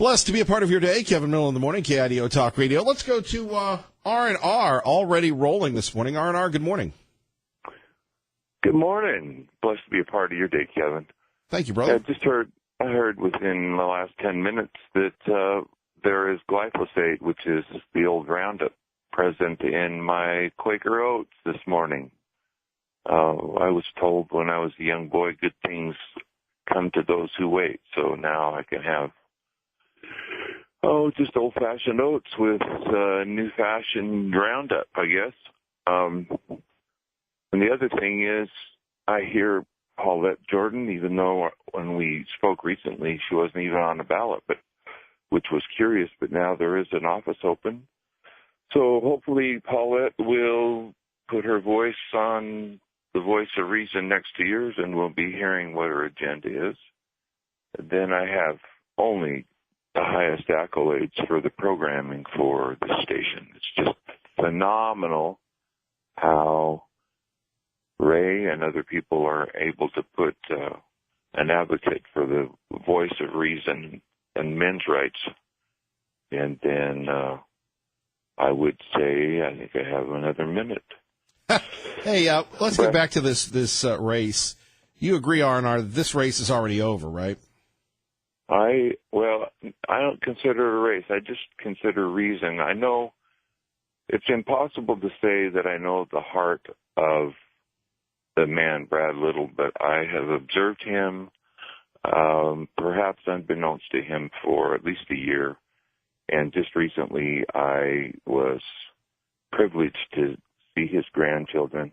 Blessed to be a part of your day. Kevin Miller in the morning, KIDO Talk Radio. Let's go to R&R, already rolling this morning. R&R, good morning. Good morning. Blessed to be a part of your day, Kevin. Thank you, brother. I heard within the last 10 minutes that there is glyphosate, which is the old Roundup, present in my Quaker Oats this morning. I was told when I was a young boy, good things come to those who wait. So now I can have, just old-fashioned oats with new-fashioned Roundup, I guess. And the other thing is I hear Paulette Jordan, even though when we spoke recently, she wasn't even on the ballot, which was curious, but now there is an office open. So hopefully Paulette will put her voice on the voice of reason next to yours, and we'll be hearing what her agenda is. And then I have only the highest accolades for the programming for the station. It's just phenomenal how Ray and other people are able to put an advocate for the voice of reason and men's rights. And then I would say I think I have another minute. Hey, let's get back to this race. You agree, R&R, this race is already over, right? I don't consider it a race. I just consider reason. I know it's impossible to say that I know the heart of the man, Brad Little, but I have observed him, perhaps unbeknownst to him, for at least a year. And just recently I was privileged to see his grandchildren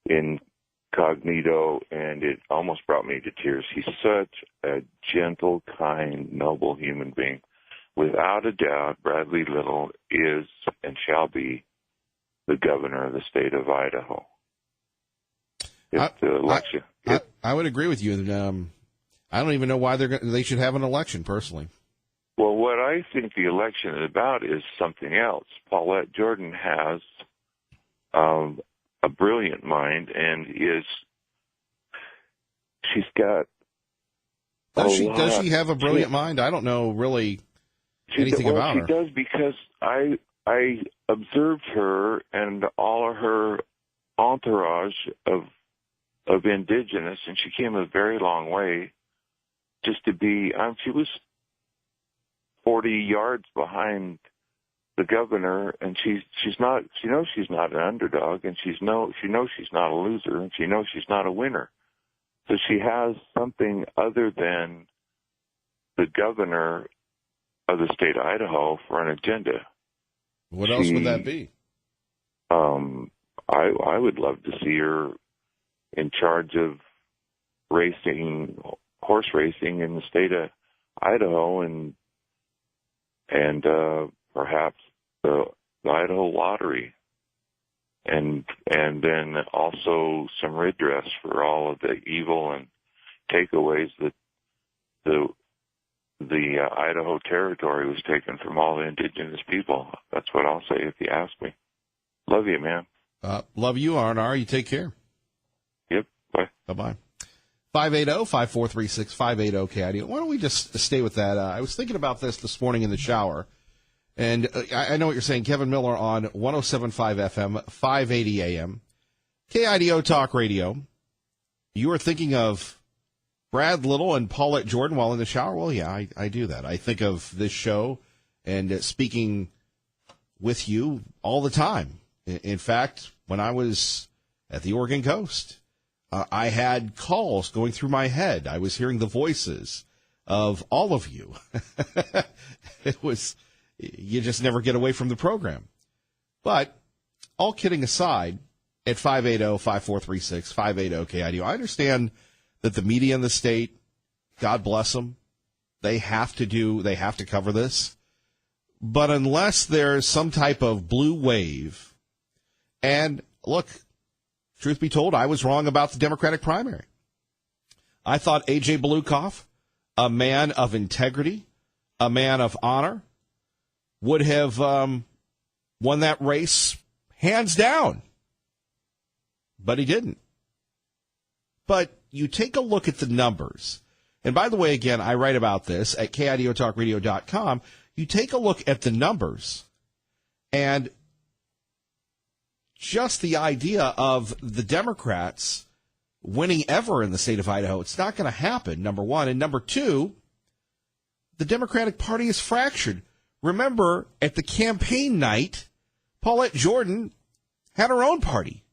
incognito, and it almost brought me to tears. He's such a gentle, kind, noble human being. Without a doubt, Bradley Little is and shall be the governor of the state of Idaho. I would agree with you. I don't even know why they should have an election, personally. Well, what I think the election is about is something else. Paulette Jordan has a brilliant mind, and she's got. Does she have a brilliant mind? I don't know really anything about her. She does, because I observed her and all of her entourage of indigenous, and she came a very long way just to be. She was 40 yards behind the governor, and she knows she's not an underdog, and she knows she's not a loser, and she knows she's not a winner. So she has something other than the governor of the state of Idaho for an agenda. What else would that be? I would love to see her in charge of horse racing in the state of Idaho, and perhaps the Idaho lottery, and then also some redress for all of the evil and takeaways that the Idaho territory was taken from all the indigenous people. That's what I'll say if you ask me. Love you, man. Love you, R&R. You take care. Yep. Bye. Bye-bye. 580-5436, 580-KID. Why don't we just stay with that? I was thinking about this morning in the shower, and I know what you're saying. Kevin Miller on 107.5 FM, 580 AM, KIDO Talk Radio. You are thinking of Brad Little and Paulette Jordan while in the shower? Well, yeah, I do that. I think of this show and speaking with you all the time. In fact, when I was at the Oregon Coast, I had calls going through my head. I was hearing the voices of all of you. You just never get away from the program. But all kidding aside, at 580-5436, 580-KIDO, I understand that the media in the state, God bless them, they have to cover this. But unless there's some type of blue wave, and look, truth be told, I was wrong about the Democratic primary. I thought A.J. Belukoff, a man of integrity, a man of honor, would have won that race hands down. But he didn't. But you take a look at the numbers. And by the way, again, I write about this at KIDOTalkRadio.com. You take a look at the numbers and just the idea of the Democrats winning ever in the state of Idaho. It's not going to happen, number one. And number two, the Democratic Party is fractured. Remember, at the campaign night, Paulette Jordan had her own party.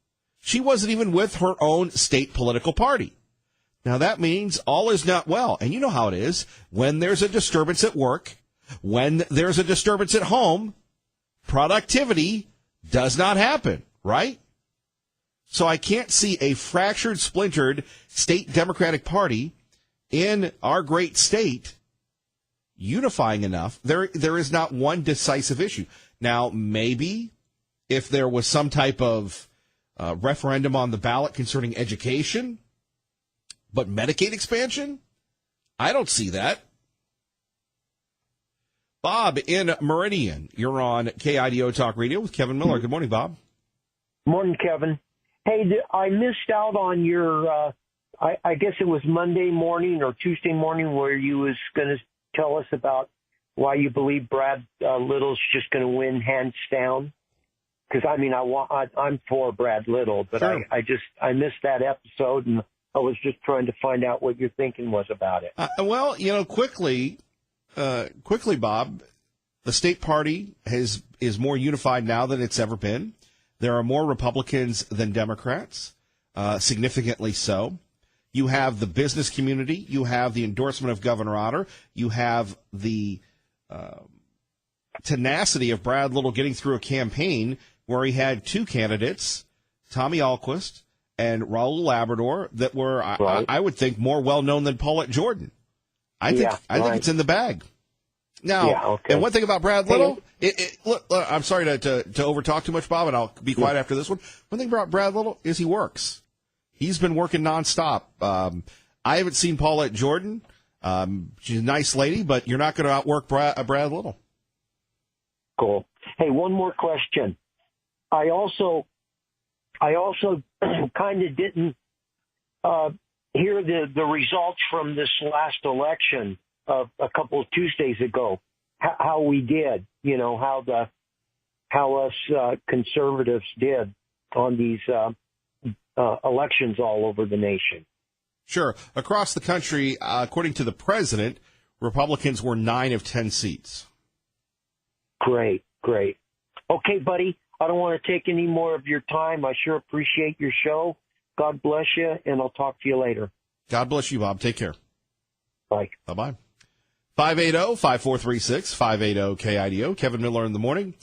She wasn't even with her own state political party. Now, that means all is not well. And you know how it is. When there's a disturbance at work, when there's a disturbance at home, productivity does not happen, right? So I can't see a fractured, splintered state Democratic Party in our great state unifying enough. There is not one decisive issue. Now, maybe if there was some type of referendum on the ballot concerning education, but Medicaid expansion, I don't see that. Bob in Meridian, you're on KIDO Talk Radio with Kevin Miller. Good morning, Bob. Morning, Kevin. Hey, I missed out on your, I guess it was Monday morning or Tuesday morning where you was going to tell us about why you believe Brad Little's just going to win hands down. Because, I mean, I'm for Brad Little, but sure. I missed that episode, and I was just trying to find out what your thinking was about it. Well, quickly, Bob, the state party is more unified now than it's ever been. There are more Republicans than Democrats, significantly so. You have the business community. You have the endorsement of Governor Otter. You have the tenacity of Brad Little getting through a campaign where he had two candidates, Tommy Alquist and Raul Labrador, that were, right. I would think, more well-known than Paulette Jordan. I think it's in the bag. Now, and one thing about Brad Little, look, I'm sorry to overtalk too much, Bob, and I'll be quiet after this one. One thing about Brad Little is he works. He's been working nonstop. I haven't seen Paulette Jordan. She's a nice lady, but you're not going to outwork Brad Little. Cool. Hey, one more question. I also kind of didn't hear the results from this last election of a couple of Tuesdays ago. How we did, how us conservatives did on these elections all over the nation. Sure. Across the country, according to the president, Republicans were 9 of 10 seats. Great. Okay, buddy. I don't want to take any more of your time. I sure appreciate your show. God bless you, and I'll talk to you later. God bless you, Bob. Take care. Bye. Bye-bye. 580-5436, 580-KIDO. Kevin Miller in the morning.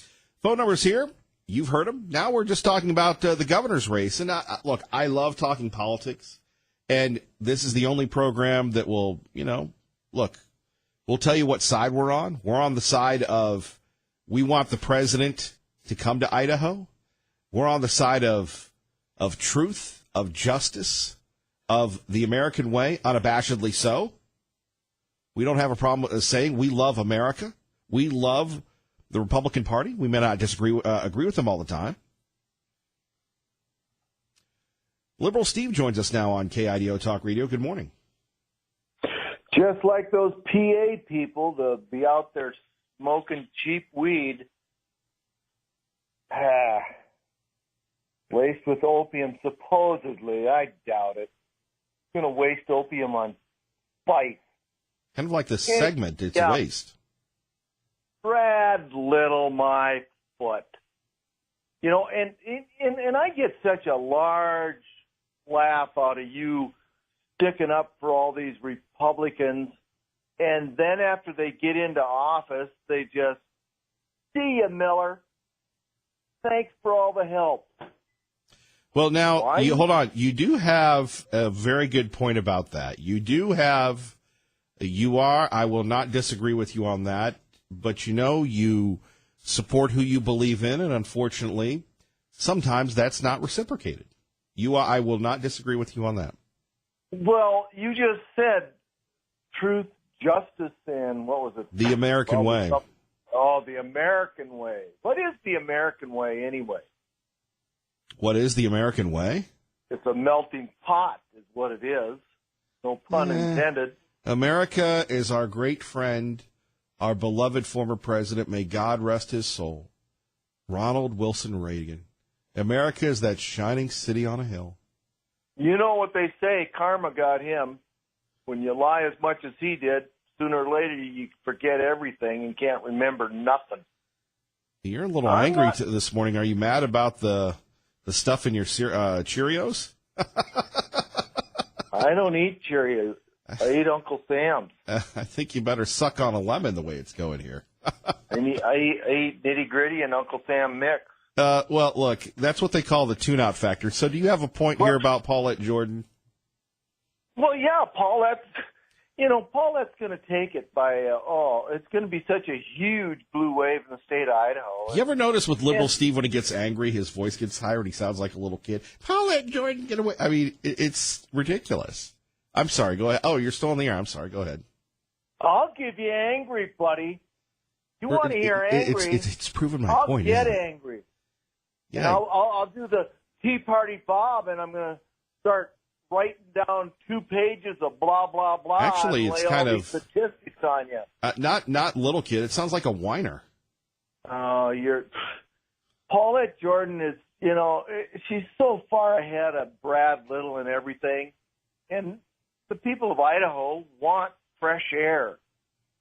Phone number's here. You've heard them. Now we're just talking about the governor's race. And look, I love talking politics. And this is the only program that will, we'll tell you what side we're on. We're on the side of we want the president to come to Idaho. We're on the side of truth, of justice, of the American way, unabashedly so. We don't have a problem with saying we love America. We love the Republican Party. We may not agree with them all the time. Liberal Steve joins us now on KIDO Talk Radio. Good morning. Just like those PA people to be out there smoking cheap weed, laced with opium, supposedly. I doubt it. Going to waste opium on spice. Kind of like the segment, it's a waste. Brad Little, my foot. And I get such a large laugh out of you sticking up for all these Republicans, and then after they get into office, they just, see you, Miller. Thanks for all the help. Well, now, hold on. You do have a very good point about that. I will not disagree with you on that, but you support who you believe in, and unfortunately, sometimes that's not reciprocated. I will not disagree with you on that. Well, you just said truth, justice, and what was it? The American way. Oh, the American way. What is the American way anyway? What is the American way? It's a melting pot is what it is. No pun intended. America is our great friend, our beloved former president, may God rest his soul, Ronald Wilson Reagan. America is that shining city on a hill. You know what they say, karma got him. When you lie as much as he did, sooner or later you forget everything and can't remember nothing. You're a little angry this morning. Are you mad about the stuff in your Cheerios? I don't eat Cheerios. I eat Uncle Sam's. I think you better suck on a lemon the way it's going here. I eat Nitty Gritty and Uncle Sam mix. Well, look, that's what they call the tune-out factor. So do you have a point here about Paulette Jordan? Well, yeah, Paulette's going to take it by, it's going to be such a huge blue wave in the state of Idaho. You ever notice with Liberal Steve, when he gets angry, his voice gets higher and he sounds like a little kid? Paulette Jordan, get away. I mean, it's ridiculous. I'm sorry, go ahead. Oh, you're still in the air. I'm sorry, go ahead. I'll give you angry, buddy. You want to hear angry? It's proven my I'll point. Get angry. Yeah. And I'll do the Tea Party Bob, and I'm going to start writing down 2 pages of blah, blah, blah. Actually, it's kind of statistics on you. Not little kid. It sounds like a whiner. Oh, Paulette Jordan is, she's so far ahead of Brad Little and everything. And the people of Idaho want fresh air.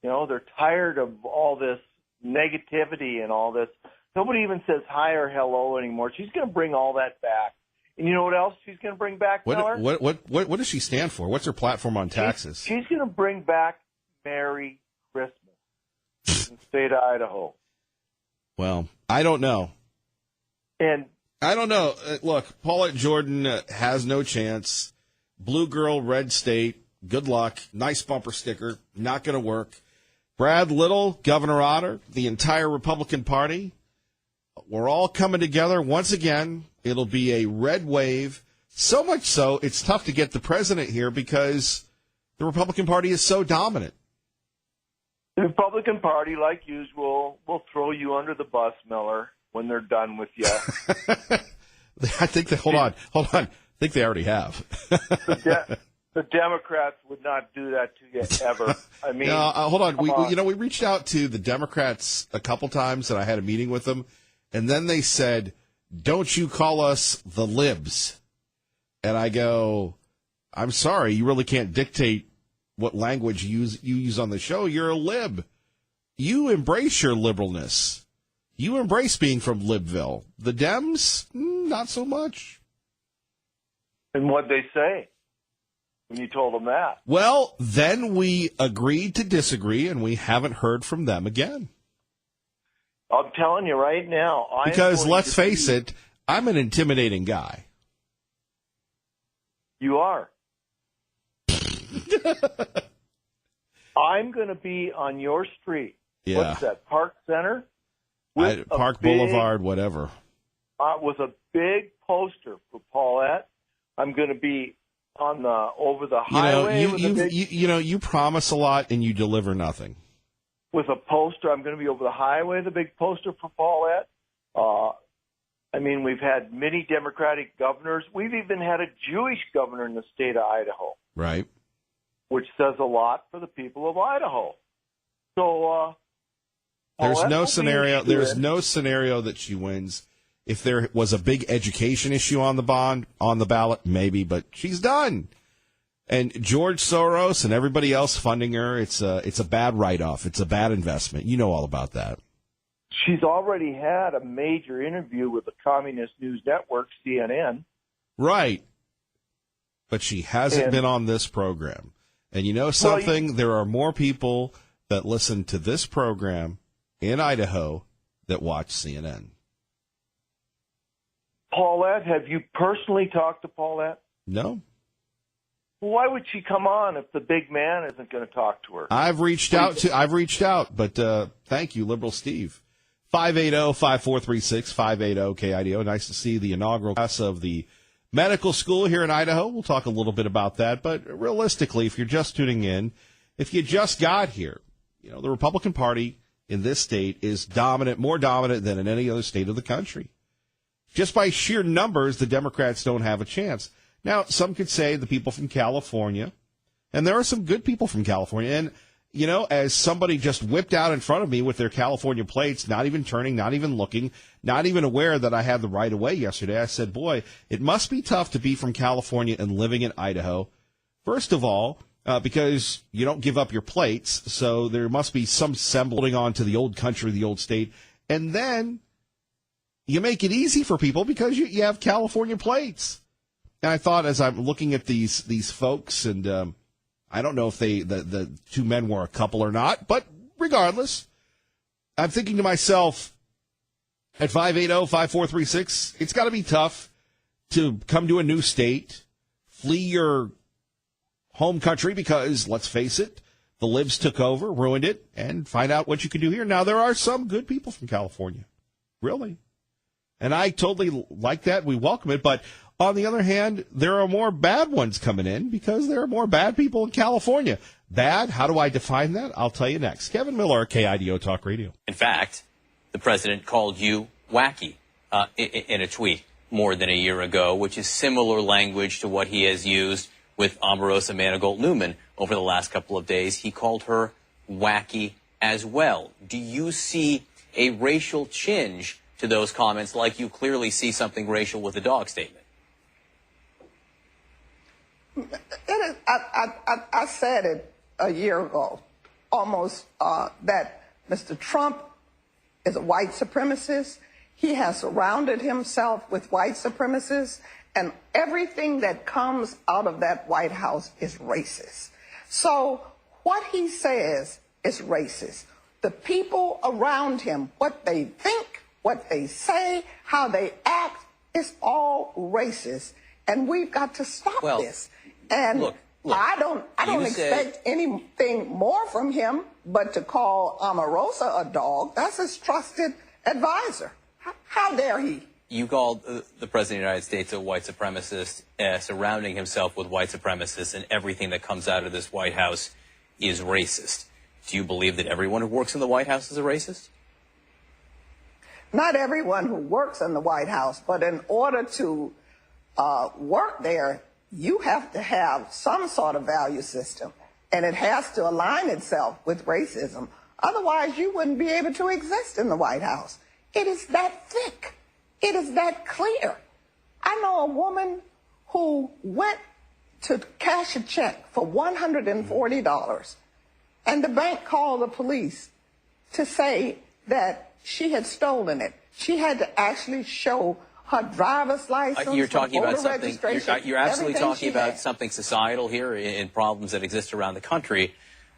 They're tired of all this negativity and all this. Nobody even says hi or hello anymore. She's going to bring all that back. And you know what else she's going to bring back, Miller? What does she stand for? What's her platform on taxes? She's going to bring back Merry Christmas in the state of Idaho. Well, I don't know. And I don't know. Look, Paulette Jordan has no chance. Blue girl, red state. Good luck. Nice bumper sticker. Not going to work. Brad Little, Governor Otter, the entire Republican Party. We're all coming together once again. It'll be a red wave. So much so, it's tough to get the president here because the Republican Party is so dominant. The Republican Party, like usual, will throw you under the bus, Miller, when they're done with you. I think hold on. I think they already have. The Democrats would not do that to you ever. I mean, hold on. We reached out to the Democrats a couple times, and I had a meeting with them, and then they said, "Don't you call us the libs?" And I go, "I'm sorry, you really can't dictate what language you use on the show. You're a lib. You embrace your liberalness. You embrace being from Libville. The Dems, not so much." And what'd they say when you told them that? Well, then we agreed to disagree, and we haven't heard from them again. I'm telling you right now. Because let's face it, I'm an intimidating guy. You are. I'm going to be on your street. Yeah. What's that, Park Center? Park Boulevard, whatever. With a big poster for Paulette. I'm going to be over the highway. You promise a lot and you deliver nothing. With a poster, I'm going to be over the highway, the big poster for Paulette. We've had many Democratic governors. We've even had a Jewish governor in the state of Idaho. Right. Which says a lot for the people of Idaho. So there's no scenario that she wins. If there was a big education issue on the ballot, maybe, but she's done. And George Soros and everybody else funding her, it's a bad write-off. It's a bad investment. You know all about that. She's already had a major interview with the Communist News Network, CNN. Right. But she hasn't been on this program. And you know something? There are more people that listen to this program in Idaho that watch CNN. Paulette, have you personally talked to Paulette? No. Why would she come on if the big man isn't going to talk to her? I've reached out, but thank you, Liberal Steve. 580-5436, 580-KIDO. Nice to see the inaugural class of the medical school here in Idaho. We'll talk a little bit about that, but realistically, if you're just tuning in, if you just got here, the Republican Party in this state is dominant, more dominant than in any other state of the country. Just by sheer numbers, the Democrats don't have a chance. Now, some could say the people from California And there are some good people from California. And, you know, as somebody just whipped out in front of me with their California plates, not even turning, not even looking, not even aware that I had the right of way yesterday, I said, boy, it must be tough to be from California and living in Idaho. First of all, because you don't give up your plates, so there must be some semblance on to the old country, the old state. And then you make it easy for people because you have California plates. And I thought, as I'm looking at these folks, and I don't know if the two men were a couple or not, but regardless, I'm thinking to myself, at 580-5436, it's got to be tough to come to a new state, flee your home country because, let's face it, the libs took over, ruined it, and find out what you can do here. Now, there are some good people from California, really. And I totally like that. We welcome it. But on the other hand, there are more bad ones coming in because there are more bad people in California. Bad? How do I define that? I'll tell you next. Kevin Miller, KIDO Talk Radio. In fact, the president called you wacky in a tweet more than a year ago, which is similar language to what he has used with Omarosa Manigault Newman over the last couple of days. He called her wacky as well. Do you see a racial tinge to those comments, like you clearly see something racial with the dog statement? I said it a year ago, almost, that Mr. Trump is a white supremacist. He has surrounded himself with white supremacists, and everything that comes out of that White House is racist. So what he says is racist. The people around him, what they think, what they say, how they act, is all racist. And we've got to stop this. And look, I don't expect anything more from him but to call Omarosa a dog. That's his trusted advisor. How dare he? You called the President of the United States a white supremacist, surrounding himself with white supremacists, and everything that comes out of this White House is racist. Do you believe that everyone who works in the White House is a racist? Not everyone who works in the White House, but in order to work there, you have to have some sort of value system, and it has to align itself with racism. Otherwise, you wouldn't be able to exist in the White House. It is that thick. It is that clear. I know a woman who went to cash a check for $140, and the bank called the police to say that she had stolen it. She had to actually show her driver's license. You're talking about something. You're absolutely talking about had. something societal here in problems that exist around the country.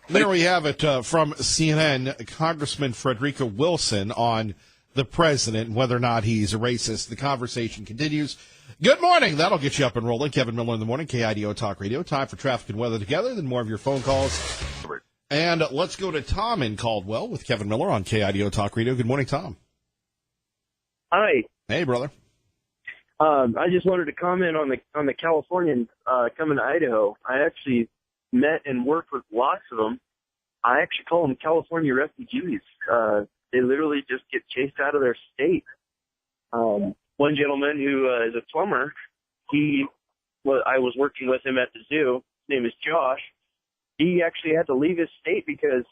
There we have it from CNN, Congressman Frederica Wilson on the president and whether or not he's a racist. The conversation continues. Good morning. That'll get you up and rolling. Kevin Miller in the morning, KIDO Talk Radio. Time for traffic and weather together, then more of your phone calls. And let's go to Tom in Caldwell with Kevin Miller on KIDO Talk Radio. Good morning, Tom. Hi. Hey, brother. I just wanted to comment on the Californians coming to Idaho. I actually met and worked with lots of them. I actually call them California refugees. They literally just get chased out of their state. One gentleman who is a plumber, I was working with him at the zoo. His name is Josh. He actually had to leave his state because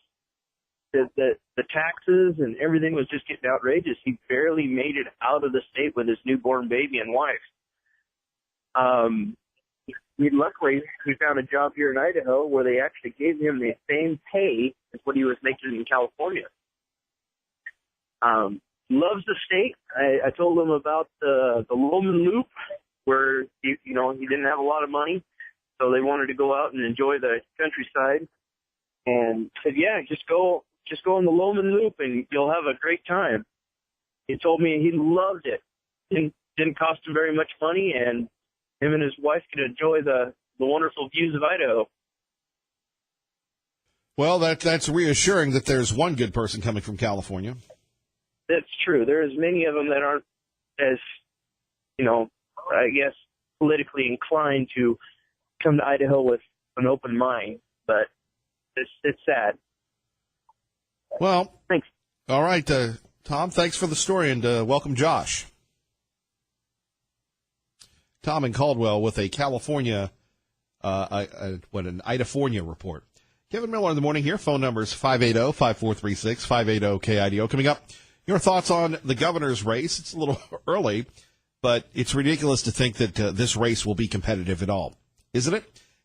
the taxes and everything was just getting outrageous. He barely made it out of the state with his newborn baby and wife. Luckily, he found a job here in Idaho where they actually gave him the same pay as what he was making in California. Loves the state. I told him about the Loman Loop, where he didn't have a lot of money, so they wanted to go out and enjoy the countryside. And said, "Yeah, just go on the Loman Loop, and you'll have a great time." He told me he loved it. Didn't cost him very much money, and him and his wife could enjoy the wonderful views of Idaho. Well, that's reassuring that there's one good person coming from California. That's true. There's many of them that aren't as, I guess, politically inclined to come to Idaho with an open mind, but it's sad. Well, thanks. All right, Tom, thanks for the story, and welcome, Josh. Tom in Caldwell with a California an Idafornia report. Kevin Miller in the morning here. Phone numbers 580-5436, 580-KIDO. Coming up, your thoughts on the governor's race. It's a little early, but it's ridiculous to think that this race will be competitive at all, isn't it?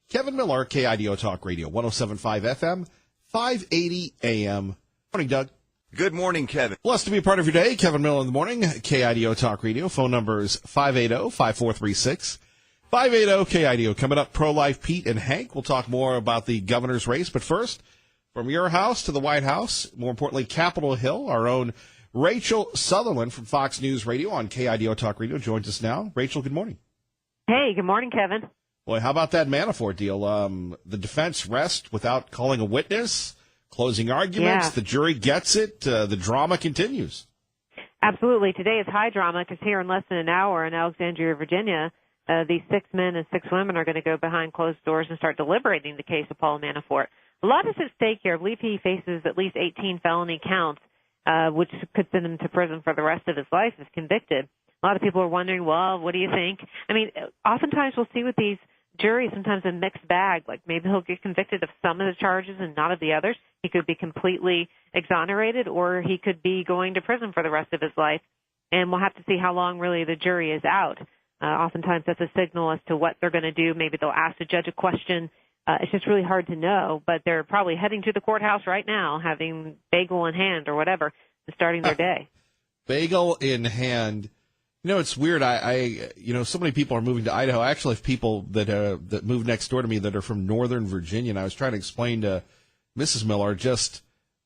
Kevin Miller, KIDO Talk Radio, 107.5 FM, 580 AM. Morning, Doug. Good morning, Kevin. Blessed to be a part of your day. Kevin Miller in the morning, KIDO Talk Radio. Phone numbers 580-5436, 580-KIDO. Coming up, Pro-Life Pete and Hank. We'll talk more about the governor's race. But first, from your house to the White House, more importantly, Capitol Hill, our own Rachel Sutherland from Fox News Radio on KIDO Talk Radio joins us now. Rachel, good morning. Hey, good morning, Kevin. Boy, how about that Manafort deal? The defense rests without calling a witness, closing arguments. Yeah. The jury gets it. The drama continues. Absolutely. Today is high drama because here in less than an hour in Alexandria, Virginia, these 6 men and 6 women are going to go behind closed doors and start deliberating the case of Paul Manafort. A lot is at stake here. I believe he faces at least 18 felony counts, which could send him to prison for the rest of his life if convicted. A lot of people are wondering, well, what do you think? I mean, oftentimes we'll see with these juries sometimes a mixed bag. Like maybe he'll get convicted of some of the charges and not of the others. He could be completely exonerated, or he could be going to prison for the rest of his life. And we'll have to see how long really the jury is out. Oftentimes that's a signal as to what they're going to do. Maybe they'll ask the judge a question. It's just really hard to know, but they're probably heading to the courthouse right now, having bagel in hand or whatever, and starting their day. Bagel in hand. You know, it's weird. So many people are moving to Idaho. I actually have people that move next door to me that are from Northern Virginia, and I was trying to explain to Mrs. Miller, just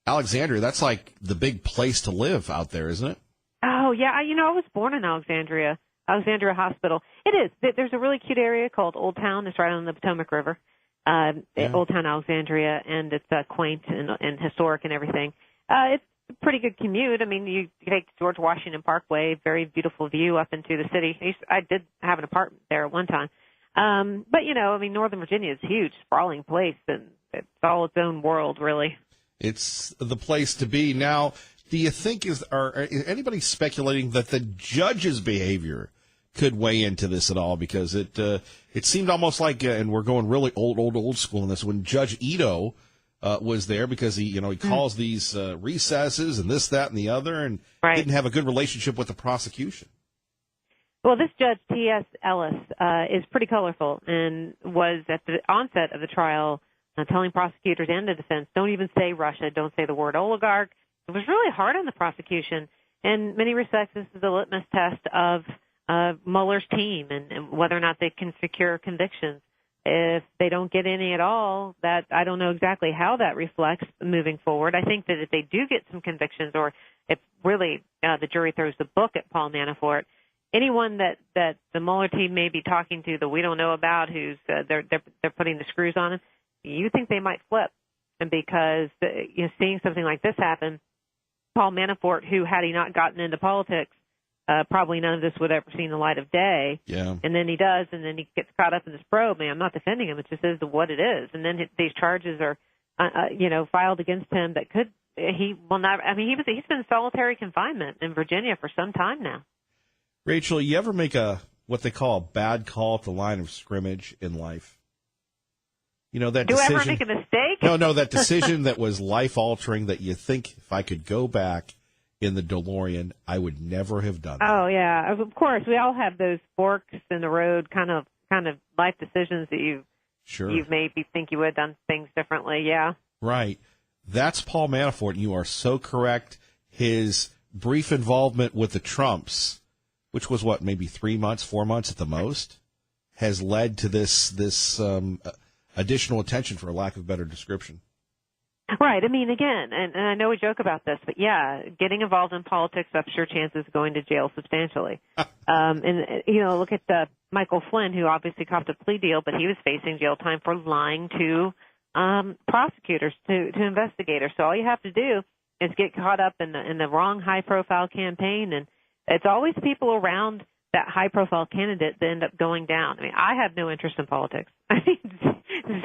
Alexandria, that's like the big place to live out there, isn't it? Oh, yeah. I was born in Alexandria Hospital. It is. There's a really cute area called Old Town. It's right on the Potomac River, Old Town Alexandria, and it's quaint and historic and everything. It's a pretty good commute. I mean, you take George Washington Parkway, very beautiful view up into the city. I did have an apartment there at one time. But, Northern Virginia is a huge, sprawling place, and it's all its own world, really. It's the place to be. Now, do you think is anybody speculating that the judge's behavior could weigh into this at all? Because it seemed almost like, and we're going really old school in this, when Judge Ito was there, because he calls these recesses and this, that, and the other, and didn't have a good relationship with the prosecution. Well, this judge, T.S. Ellis, is pretty colorful and was at the onset of the trial telling prosecutors and the defense, don't even say Russia, don't say the word oligarch. It was really hard on the prosecution. In many respects, this is the litmus test of Mueller's team and whether or not they can secure convictions. If they don't get any at all, that I don't know exactly how that reflects moving forward. I think that if they do get some convictions, or if really the jury throws the book at Paul Manafort, anyone that the Mueller team may be talking to that we don't know about, who's they're putting the screws on him, you think they might flip. And because seeing something like this happen, Paul Manafort, who had he not gotten into politics, probably none of this would ever see the light of day. Yeah. And then he does, and then he gets caught up in this probe. I'm not defending him. It just is what it is. And then these charges are, filed against him that could, he will not, he's been in solitary confinement in Virginia for some time now. Rachel, you ever make what they call a bad call at the line of scrimmage in life? That decision. Do I ever make a mistake? No, that decision that was life-altering, that you think if I could go back in the DeLorean, I would never have done that. Oh, yeah. Of course, we all have those forks in the road kind of life decisions that you've maybe think you would have done things differently, yeah. Right. That's Paul Manafort, and you are so correct. His brief involvement with the Trumps, which was maybe 3 months, 4 months at the most, has led to this additional attention, for a lack of a better description. Right. Again, and I know we joke about this, but yeah, getting involved in politics ups your chances of going to jail substantially. Look at Michael Flynn, who obviously copped a plea deal, but he was facing jail time for lying to prosecutors, to investigators. So all you have to do is get caught up in the wrong high-profile campaign, and it's always people around that high-profile candidate that end up going down. I have no interest in politics.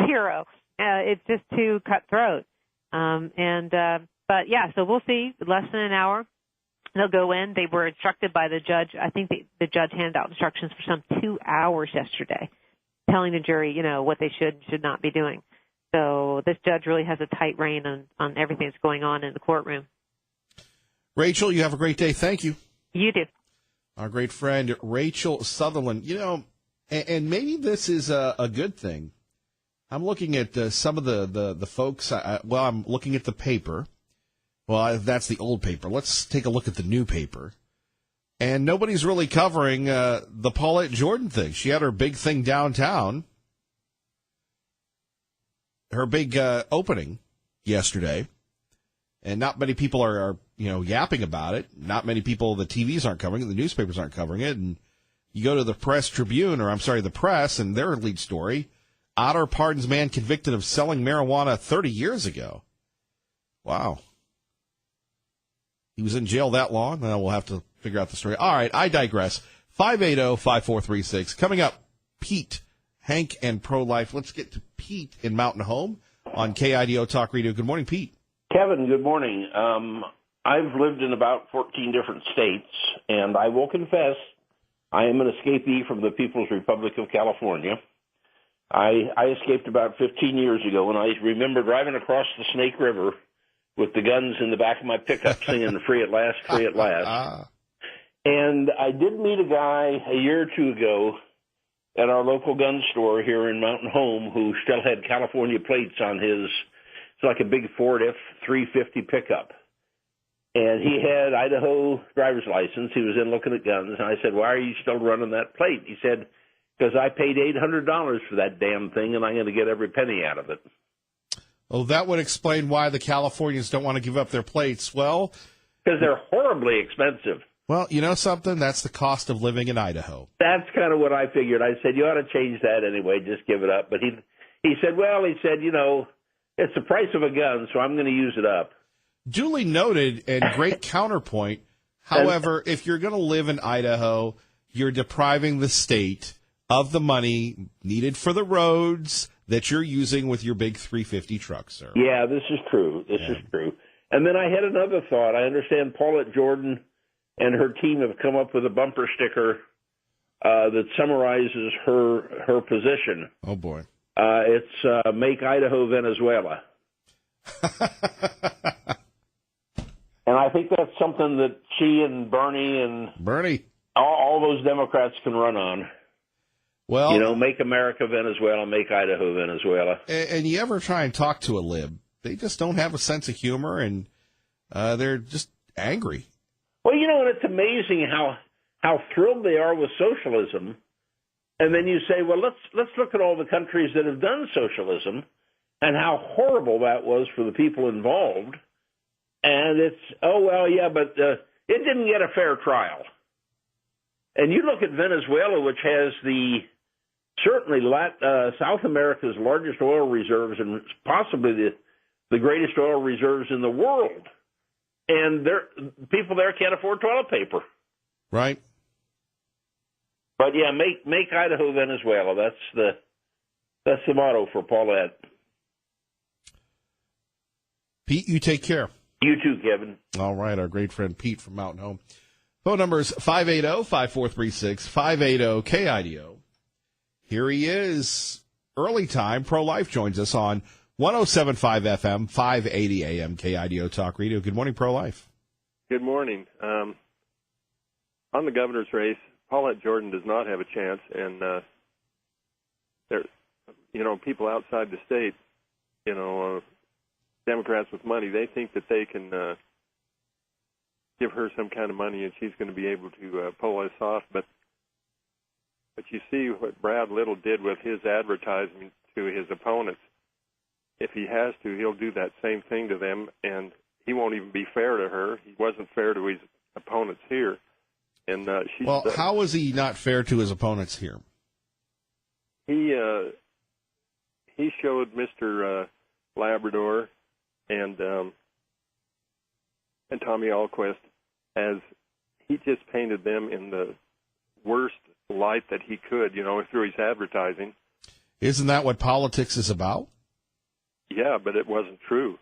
Zero. It's just too cutthroat. But yeah, so we'll see. Less than an hour, they'll go in. They were instructed by the judge. I think the judge handed out instructions for some 2 hours yesterday. telling the jury, what they should not be doing. So this judge really has a tight rein on everything that's going on in the courtroom. Rachel, you have a great day. Thank you. You do. Our great friend, Rachel Sutherland. And maybe this is a good thing. I'm looking at some of the folks. I'm looking at the paper. Well, that's the old paper. Let's take a look at the new paper. And nobody's really covering the Paulette Jordan thing. She had her big thing downtown, her big opening yesterday, and not many people are yapping about it. Not many people, the TVs aren't covering it, the newspapers aren't covering it. And you go to the the press, and their lead story, Otter pardons man convicted of selling marijuana 30 years ago. Wow. He was in jail that long? Well, we'll have to figure out the story. All right, I digress. 580-5436. Coming up, Pete, Hank, and pro-life. Let's get to Pete in Mountain Home on KIDO Talk Radio. Good morning, Pete. Kevin, good morning. I've lived in about 14 different states, and I will confess I am an escapee from the People's Republic of California. I escaped about 15 years ago, and I remember driving across the Snake River with the guns in the back of my pickup singing Free at Last, Free at Last. And I did meet a guy a year or two ago at our local gun store here in Mountain Home who still had California plates on his, it's like a big Ford F-350 pickup. And he had Idaho driver's license. He was in looking at guns. And I said, why are you still running that plate? He said, because I paid $800 for that damn thing, and I'm going to get every penny out of it. Oh, that would explain why the Californians don't want to give up their plates. Well, because they're horribly expensive. Well, you know something? That's the cost of living in Idaho. That's kind of what I figured. I said, you ought to change that anyway, just give it up. But he said, it's the price of a gun, so I'm going to use it up. Duly noted and great counterpoint. However, if you're going to live in Idaho, you're depriving the state of the money needed for the roads that you're using with your big 350 truck, sir. Yeah, this is true. This is true. And then I had another thought. I understand Paulette Jordan and her team have come up with a bumper sticker that summarizes her position. Oh, boy. It's Make Idaho Venezuela. And I think that's something that she and Bernie all those Democrats can run on. Well, make America Venezuela, make Idaho Venezuela. And you ever try and talk to a lib, they just don't have a sense of humor, and they're just angry. Well, and it's amazing how thrilled they are with socialism. And then you say, well, let's look at all the countries that have done socialism and how horrible that was for the people involved. And it's, but it didn't get a fair trial. And you look at Venezuela, which has certainly South America's largest oil reserves and possibly the greatest oil reserves in the world. And people there can't afford toilet paper. Right. But yeah, make Idaho Venezuela. That's the motto for Paulette. Pete, you take care. You too, Kevin. All right, our great friend Pete from Mountain Home. Phone number is 580-5436, 580-KIDO. Here he is. Early time. Pro-Life joins us on 107.5 FM, 580 AM, KIDO Talk Radio. Good morning, Pro-Life. Good morning. On the governor's race, Paulette Jordan does not have a chance, and people outside the state, Democrats with money, they think that they can give her some kind of money and she's going to be able to pull this off. But you see what Brad Little did with his advertising to his opponents. If he has to, he'll do that same thing to them, and he won't even be fair to her. He wasn't fair to his opponents here. And how was he not fair to his opponents here? He showed Mr. Labrador and Tommy Alquist as he just painted them in the worst light that he could, through his advertising. Isn't that what politics is about? Yeah, but it wasn't true.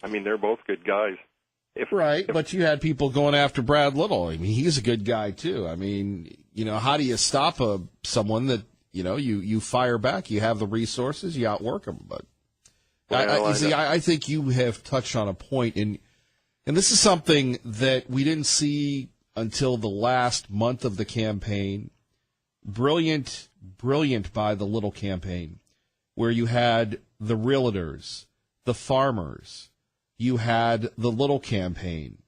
I mean, they're both good guys. Right, but you had people going after Brad Little. I mean, he's a good guy, too. I mean, how do you stop someone that you fire back. You have the resources. You outwork them. But Well, I think you have touched on a point, and this is something that we didn't see until the last month of the campaign. Brilliant by the Little campaign, where you had the realtors, the farmers, you had the Little campaign,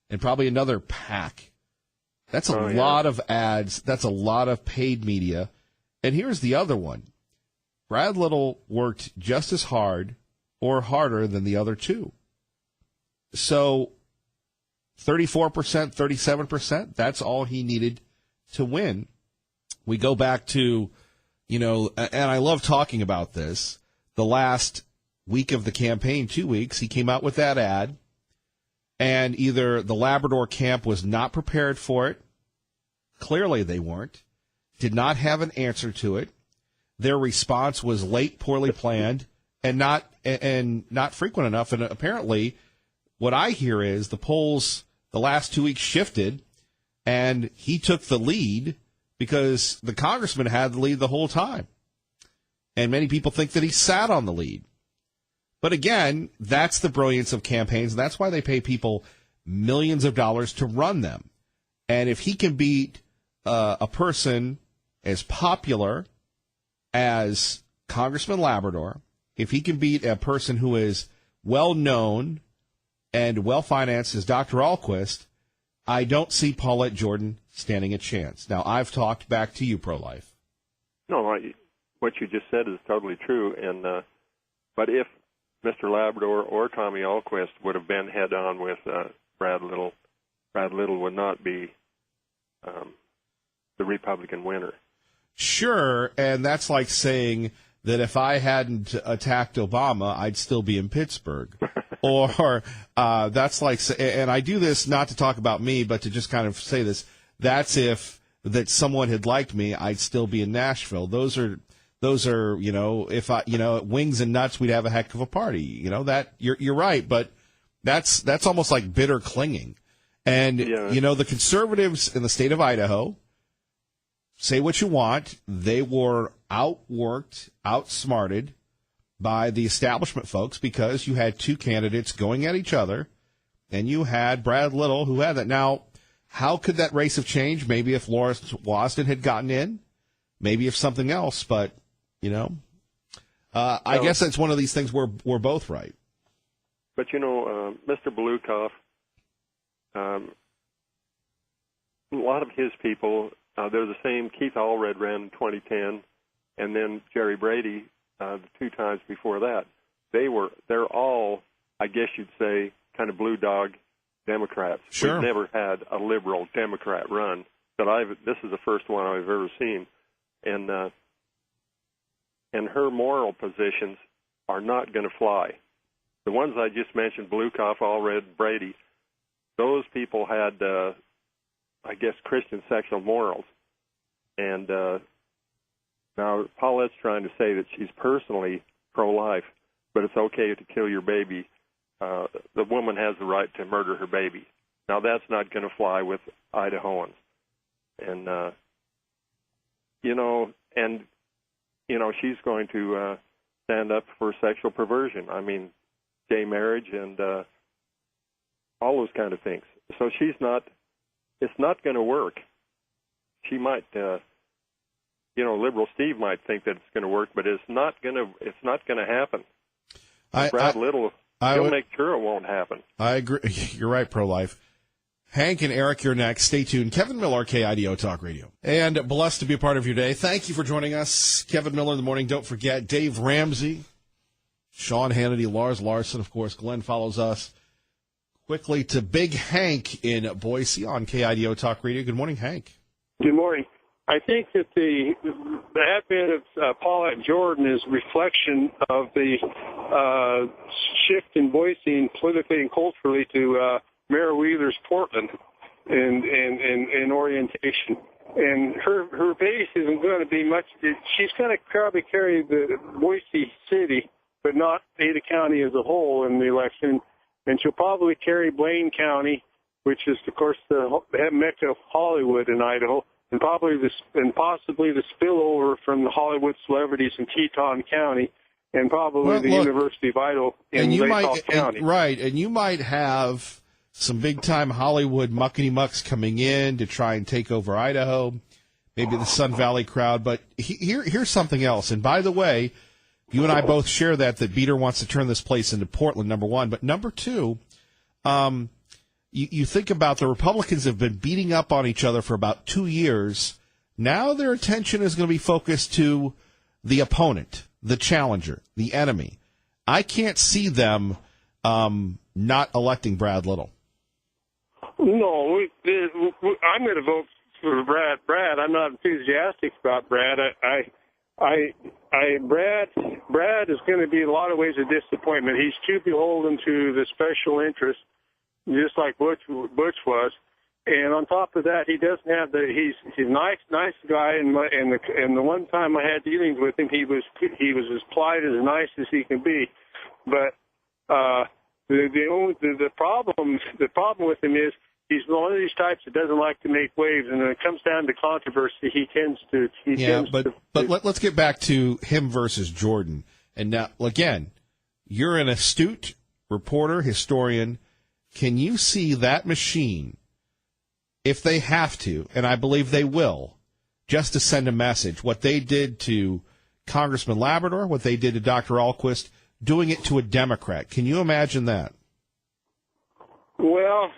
and probably another PAC. That's a lot of ads. That's a lot of paid media. And here's the other one. Brad Little worked just as hard or harder than the other two. So 34%, 37%, that's all he needed to win. We go back to, and I love talking about this, the last week of the campaign, 2 weeks, he came out with that ad, and either the Labrador camp was not prepared for it, clearly they weren't, did not have an answer to it, their response was late, poorly planned, and not frequent enough, and apparently what I hear is the polls the last 2 weeks shifted, and he took the lead because the congressman had the lead the whole time. And many people think that he sat on the lead. But again, that's the brilliance of campaigns, and that's why they pay people millions of dollars to run them. And if he can beat a person as popular as Congressman Labrador, if he can beat a person who is well-known and well-financed as Dr. Ahlquist, I don't see Paulette Jordan standing a chance. Now, I've talked back to you, pro-life. No, what you just said is totally true. And but if Mr. Labrador or Tommy Ahlquist would have been head-on with Brad Little would not be the Republican winner. Sure, and that's like saying that if I hadn't attacked Obama, I'd still be in Pittsburgh. Or that's like, and I do this not to talk about me, but to just kind of say this, that's if that someone had liked me, I'd still be in Nashville. Those are, if I, wings and nuts, we'd have a heck of a party. That you're right, but that's almost like bitter clinging. And, the conservatives in the state of Idaho, say what you want, they were outworked, outsmarted by the establishment folks because you had two candidates going at each other, and you had Brad Little who had that. Now, how could that race have changed? Maybe if Lawrence Wasden had gotten in, maybe if something else, but, I guess that's one of these things where we're both right. But, Mr. Belukoff, a lot of his people, they're the same. Keith Allred ran in 2010, and then Jerry Brady the 2 times before that. They're all, I guess you'd say, kind of blue dog Democrats. Sure. We've never had a liberal Democrat run, but this is the first one I've ever seen. And her moral positions are not going to fly. The ones I just mentioned, Belukoff, Allred, Brady, those people had, I guess, Christian sexual morals. And now Paulette's trying to say that she's personally pro-life, but it's okay to kill your baby. The woman has the right to murder her baby. Now, that's not going to fly with Idahoans. And, she's going to stand up for sexual perversion. I mean, gay marriage and all those kind of things. So it's not going to work. She might, liberal Steve might think that it's going to work, but it's not going to happen. Brad Little, he'll make sure it won't happen. I agree. You're right, pro-life. Hank and Eric, you're next. Stay tuned. Kevin Miller, KIDO Talk Radio. And blessed to be a part of your day. Thank you for joining us. Kevin Miller in the morning. Don't forget Dave Ramsey, Sean Hannity, Lars Larson, of course. Glenn follows us. Quickly to Big Hank in Boise on KIDO Talk Radio. Good morning, Hank. Good morning. I think that the advent of Paulette Jordan is a reflection of the shift in Boise politically and culturally to Mayor Wheeler's Portland in orientation. And her base isn't going to be much. She's going to probably carry the Boise City, but not Ada County as a whole in the election. And she'll probably carry Blaine County, which is, of course, the mecca of Hollywood in Idaho. and possibly the spillover from the Hollywood celebrities in Teton County, and probably University of Idaho in Lake County. And you might have some big-time Hollywood muckety-mucks coming in to try and take over Idaho, maybe the Sun Valley crowd. But here's something else. And by the way, you and I both share that Beater wants to turn this place into Portland, number one. But number two, you think about the Republicans have been beating up on each other for about 2 years. Now their attention is going to be focused to the opponent, the challenger, the enemy. I can't see them not electing Brad Little. No, I'm going to vote for Brad. I'm not enthusiastic about Brad. Brad is going to be in a lot of ways a disappointment. He's too beholden to the special interest, just like Bush was. And on top of that, he doesn't have he's a nice guy. And the one time I had dealings with him, he was as polite, as nice as he can be. But the problem with him is he's one of these types that doesn't like to make waves, and when it comes down to controversy, he tends to. But let's get back to him versus Jordan. And now, again, you're an astute reporter, historian. Can you see that machine, if they have to, and I believe they will, just to send a message, what they did to Congressman Labrador, what they did to Dr. Alquist, doing it to a Democrat? Can you imagine that? Well,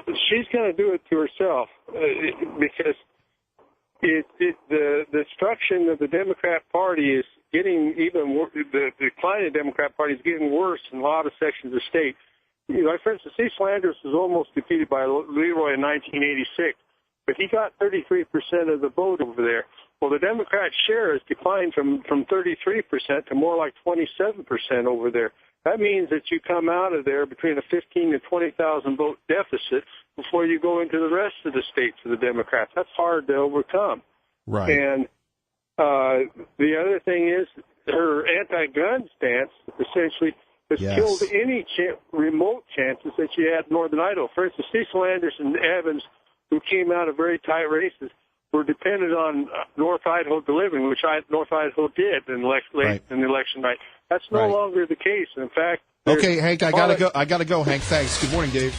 she's going to do it to herself because the destruction of the Democrat Party is getting even worse. The decline of the Democrat Party is getting worse in a lot of sections of the state. For instance, East Landers was almost defeated by Leroy in 1986, but he got 33% of the vote over there. Well, the Democrat share has declined from 33% to more like 27% over there. That means that you come out of there between a 15 to 20,000 vote deficit before you go into the rest of the states of the Democrats. That's hard to overcome. Right. And the other thing is her anti-gun stance essentially has killed any remote chances that you had in northern Idaho. For instance, Cecil Anderson and Evans, who came out of very tight races, were dependent on North Idaho delivering, which North Idaho did in the election night. That's no longer the case. In fact, okay, Hank, I gotta go. Hank, thanks. Good morning, Dave.